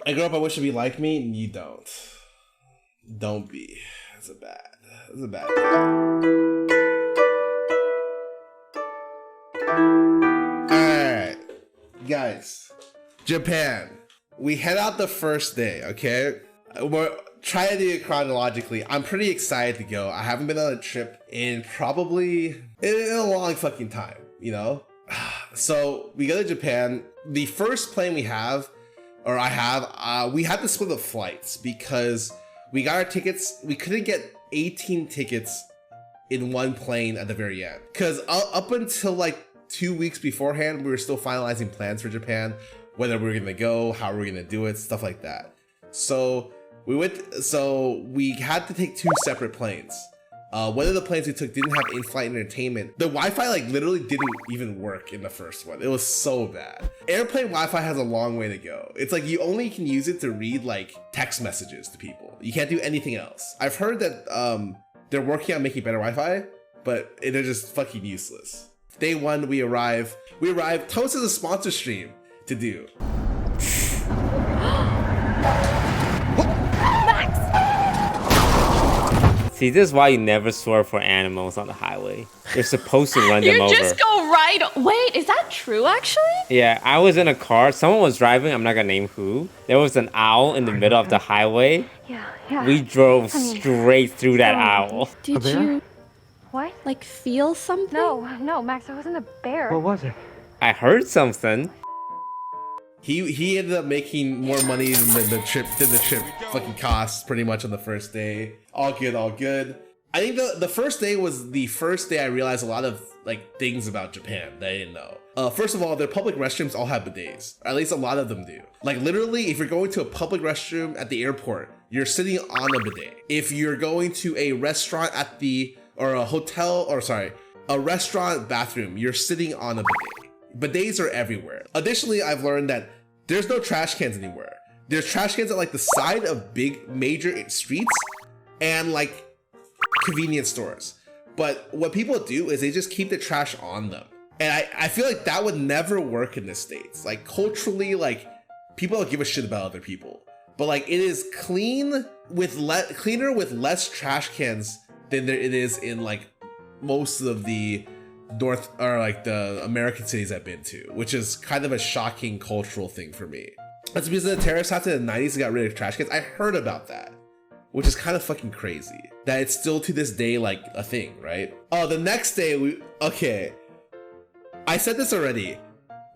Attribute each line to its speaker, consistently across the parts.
Speaker 1: I grew up, I wish to be like me, and you don't. Don't be. That's a bad. Alright. Guys. Japan. We head out the first day, okay? We're trying to do it chronologically. I'm pretty excited to go. I haven't been on a trip in probably in a long fucking time, you know? So we go to Japan. The first plane we have, or I have, we had to split the flights because we got our tickets. We couldn't get 18 tickets in one plane at the very end. Because up until like 2 weeks beforehand, we were still finalizing plans for Japan, whether we were gonna go, how we were gonna do it, stuff like that. So we had to take 2 separate planes. One of the planes we took didn't have in-flight entertainment. The Wi-Fi like literally didn't even work in the first one. It was so bad. Airplane Wi-Fi has a long way to go. It's like you only can use it to read like text messages to people. You can't do anything else. I've heard that they're working on making better Wi-Fi, but they're just fucking useless. Day 1, we arrive. Toast is a sponsor stream to do.
Speaker 2: See, this is why you never swerve for animals on the highway. You're supposed to run them over.
Speaker 3: You just go right. Wait, is that true actually?
Speaker 2: Yeah, I was in a car. Someone was driving. I'm not gonna name who. There was an owl in the middle of the highway.
Speaker 4: Yeah.
Speaker 2: We drove straight through that owl.
Speaker 3: Did you
Speaker 4: What?
Speaker 3: like feel something?
Speaker 4: No, Max, it wasn't a bear.
Speaker 5: What was it?
Speaker 2: I heard something.
Speaker 1: He ended up making more money than the trip fucking cost pretty much on the first day. All good. I think the first day was the first day I realized a lot of like things about Japan that I didn't know. First of all, their public restrooms all have bidets. Or at least a lot of them do. Like literally, if you're going to a public restroom at the airport, you're sitting on a bidet. If you're going to a restaurant a restaurant bathroom, you're sitting on a bidet. Bidets are everywhere. Additionally, I've learned that there's no trash cans anywhere. There's trash cans at like the side of big major streets and like convenience stores. But what people do is they just keep the trash on them. And I feel like that would never work in the States. Like culturally, like people don't give a shit about other people. But like it is cleaner with less trash cans than it is in like most of the North or like the American cities I've been to, which is kind of a shocking cultural thing for me. That's because the terrorists after the 90s got rid of trash cans. I heard about that, which is kind of fucking crazy that it's still to this day like a thing, right? Oh, the next day I said this already.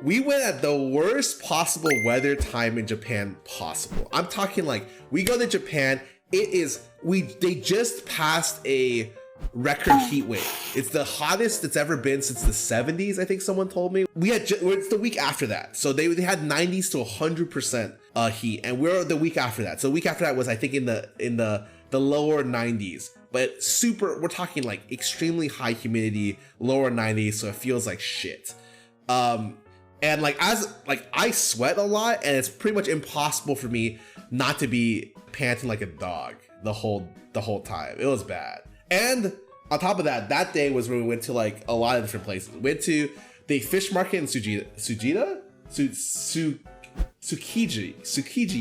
Speaker 1: We went at the worst possible weather time in Japan possible. I'm talking like we go to Japan. They just passed a record heat wave. It's the hottest it's ever been since the 70s, I think someone told me. It's the week after that. So they had 90s to 100% heat, and we're the week after that. So the week after that was I think in the lower 90s. But we're talking like extremely high humidity, lower 90s, so it feels like shit. And like I sweat a lot, and it's pretty much impossible for me not to be panting like a dog the whole time. It was bad. And on top of that, that day was when we went to like a lot of different places. We went to the fish market in Tsukiji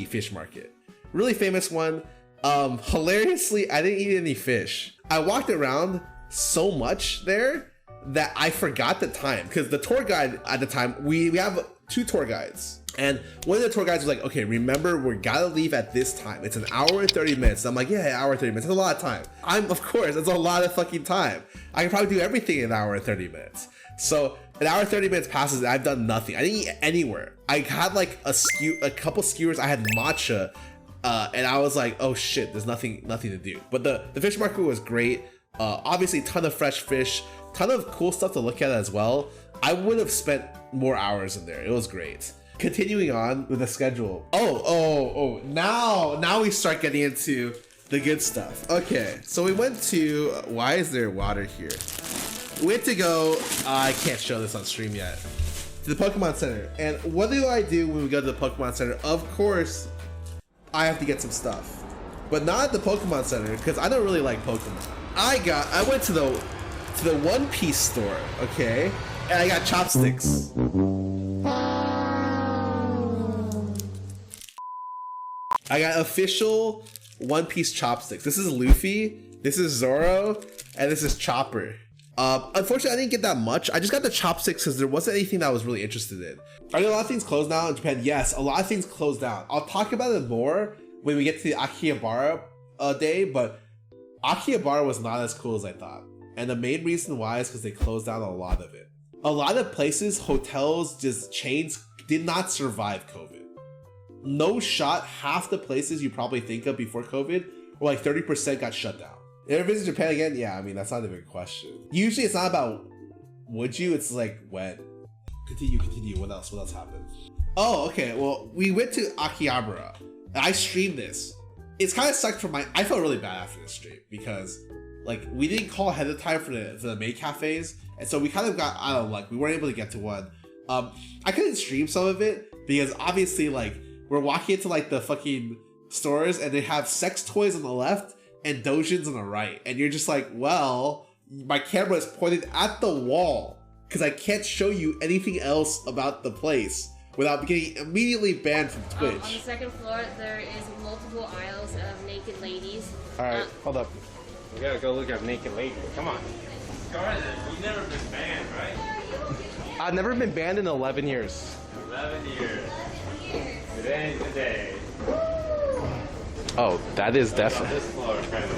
Speaker 1: fish market. Really famous one. Hilariously, I didn't eat any fish. I walked around so much there that I forgot the time, because the tour guide at the time, we have 2 tour guides. And one of the tour guides was like, okay, remember, we gotta leave at this time. It's an hour and 30 minutes. And I'm like, yeah, an hour and 30 minutes. That's a lot of time. Of course, that's a lot of fucking time. I can probably do everything in an hour and 30 minutes. So an hour and 30 minutes passes and I've done nothing. I didn't eat anywhere. I had like a couple skewers. I had matcha. And I was like, oh shit, there's nothing to do. But the fish market was great. Obviously, a ton of fresh fish, ton of cool stuff to look at as well. I would have spent more hours in there. It was great. Continuing on with the schedule. Now we start getting into the good stuff. Okay, so we went to, why is there water here? We went to go, I can't show this on stream yet, to the Pokemon Center. And what do I do when we go to the Pokemon Center? Of course, I have to get some stuff. But not at the Pokemon Center, because I don't really like Pokemon. I went to the One Piece store, okay? And I got Chopsticks. I got official One Piece chopsticks. This is Luffy, this is Zoro, and this is Chopper. Unfortunately, I didn't get that much. I just got the chopsticks because there wasn't anything that I was really interested in. Are there a lot of things closed down in Japan? Yes, a lot of things closed down. I'll talk about it more when we get to the Akihabara day, but Akihabara was not as cool as I thought. And the main reason why is because they closed down a lot of it. A lot of places, hotels, just chains did not survive COVID. No shot, half the places you probably think of before COVID, or like 30% got shut down. You ever visit Japan again? Yeah, I mean, that's not even a question. Usually it's not about would you, it's like when. Continue. What else happened? Oh, okay, well, we went to Akihabara. I streamed this. It's kind of sucked for I felt really bad after this stream because like we didn't call ahead of time for the maid cafes, and so we kind of got out of luck. We weren't able to get to one. I couldn't stream some of it because obviously like we're walking into like the fucking stores and they have sex toys on the left and dojins on the right, and you're just like, well, my camera is pointed at the wall because I can't show you anything else about the place without getting immediately banned from Twitch.
Speaker 5: On the second floor, there is multiple aisles of naked ladies.
Speaker 1: All right, hold up.
Speaker 2: We gotta go look at naked ladies. Come on. Scarra, you've never been banned, right?
Speaker 1: I've never been banned in 11 years.
Speaker 2: 11 years. Today.
Speaker 1: Oh, that is definitely.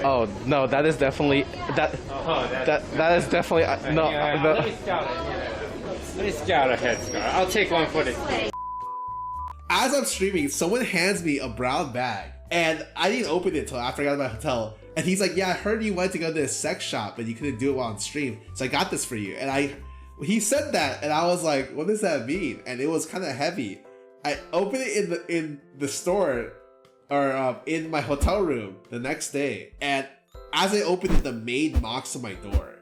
Speaker 1: Oh no, that is definitely that.
Speaker 2: Oh,
Speaker 1: That is definitely no.
Speaker 2: Let me scout it. Let me scout ahead, Scarra. I'll take one for the team.
Speaker 1: As I'm streaming, someone hands me a brown bag, and I didn't open it until after I got to my hotel. And he's like, "Yeah, I heard you went to go to a sex shop, but you couldn't do it while on stream, so I got this for you." And he said that, and I was like, "What does that mean?" And it was kind of heavy. I opened it in the store, or in my hotel room the next day, and as I opened it, the maid knocks on my door.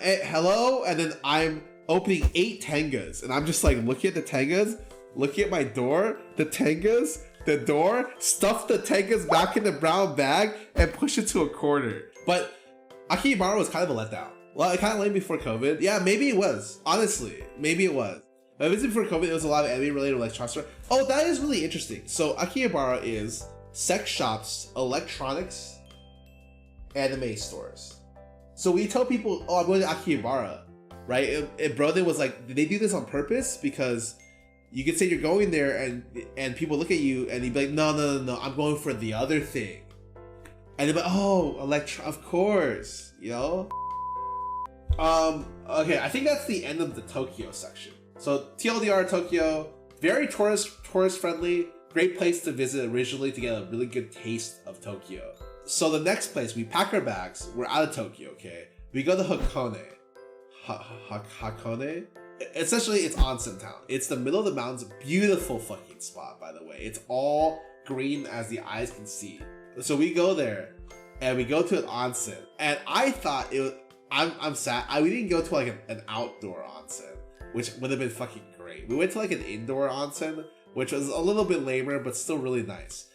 Speaker 1: Hello, and then I'm opening 8 tengas, and I'm just like looking at the tengas, looking at my door, the tengas, the door, stuff the tengas back in the brown bag, and push it to a corner. But Akihabara was kind of a letdown. Well, it kind of lame before COVID. Yeah, maybe it was. Honestly, maybe it was. But it was before COVID. There was a lot of anime related like Chopsticks. Oh, that is really interesting. So Akihabara is sex shops, electronics, anime stores. So we tell people, "Oh, I'm going to Akihabara," right? And Brother was like, "Did they do this on purpose?" Because you could say you're going there and people look at you and they'd be like, no, I'm going for the other thing. And they'd be like, oh, of course, you know? Okay, I think that's the end of the Tokyo section. So TLDR Tokyo, very tourist friendly, great place to visit originally to get a really good taste of Tokyo. So the next place, we pack our bags, we're out of Tokyo, okay? We go to Hakone. Hakone? Essentially, it's onsen town. It's the middle of the mountains, beautiful fucking spot, by the way. It's all green as the eyes can see. So we go there, and we go to an onsen, and I thought it was, I'm sad, we didn't go to like an outdoor onsen, which would have been fucking great. We went to like an indoor onsen, which was a little bit lamer, but still really nice.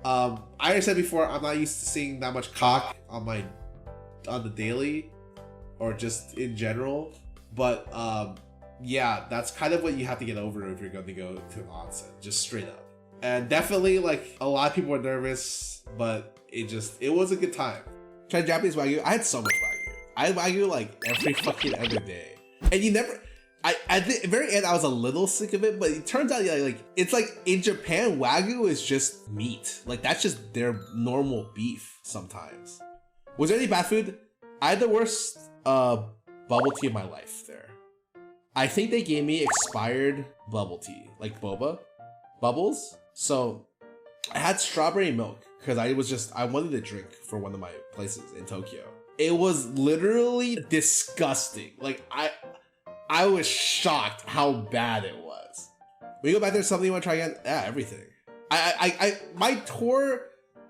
Speaker 1: I already said before, I'm not used to seeing that much cock on the daily, or just in general, but yeah, that's kind of what you have to get over if you're going to go to an onsen, just straight up. And definitely, like, a lot of people were nervous, but it was a good time. Tried Japanese Wagyu. I had so much Wagyu. I had Wagyu like every fucking other day. And at the very end, I was a little sick of it, but it turns out, yeah, like, it's like in Japan, Wagyu is just meat. Like, that's just their normal beef sometimes. Was there any bad food? I had the worst bubble tea of my life there. I think they gave me expired bubble tea, like boba bubbles. So I had strawberry milk because I wanted to drink for one of my places in Tokyo. It was literally disgusting. Like I was shocked how bad it was. We go back there, something you want to try again? Yeah, everything.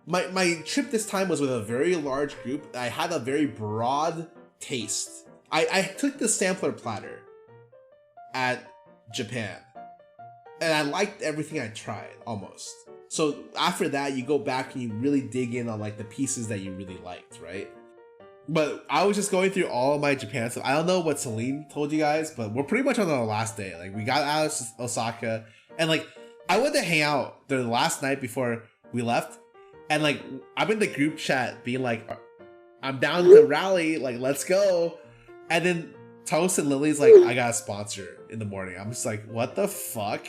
Speaker 1: My trip this time was with a very large group. I had a very broad taste. I took the sampler platter at Japan, and I liked everything I tried, almost. So after that, you go back and you really dig in on like the pieces that you really liked, right? But I was just going through all of my Japan stuff. I don't know what Celine told you guys, but we're pretty much on our last day. Like, we got out of Osaka, and like I went to hang out the last night before we left, and like I'm in the group chat being like, I'm down to rally, like let's go. And then Toast and Lily's like, I got a sponsor in the morning. I'm just like, what the fuck?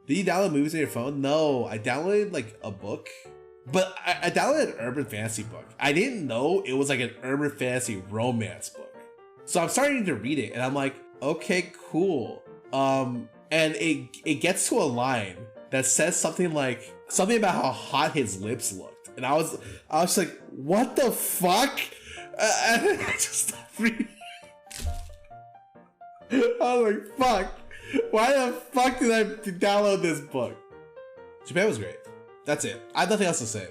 Speaker 1: Did you download movies on your phone? No, I downloaded like a book, but I downloaded an urban fantasy book. I didn't know it was like an urban fantasy romance book. So I'm starting to read it and I'm like, okay, cool. And it gets to a line that says something about how hot his lips looked. And I was like, what the fuck? And I just stopped reading. I was like, fuck. Why the fuck did I download this book? Japan was great. That's it. I have nothing else to say.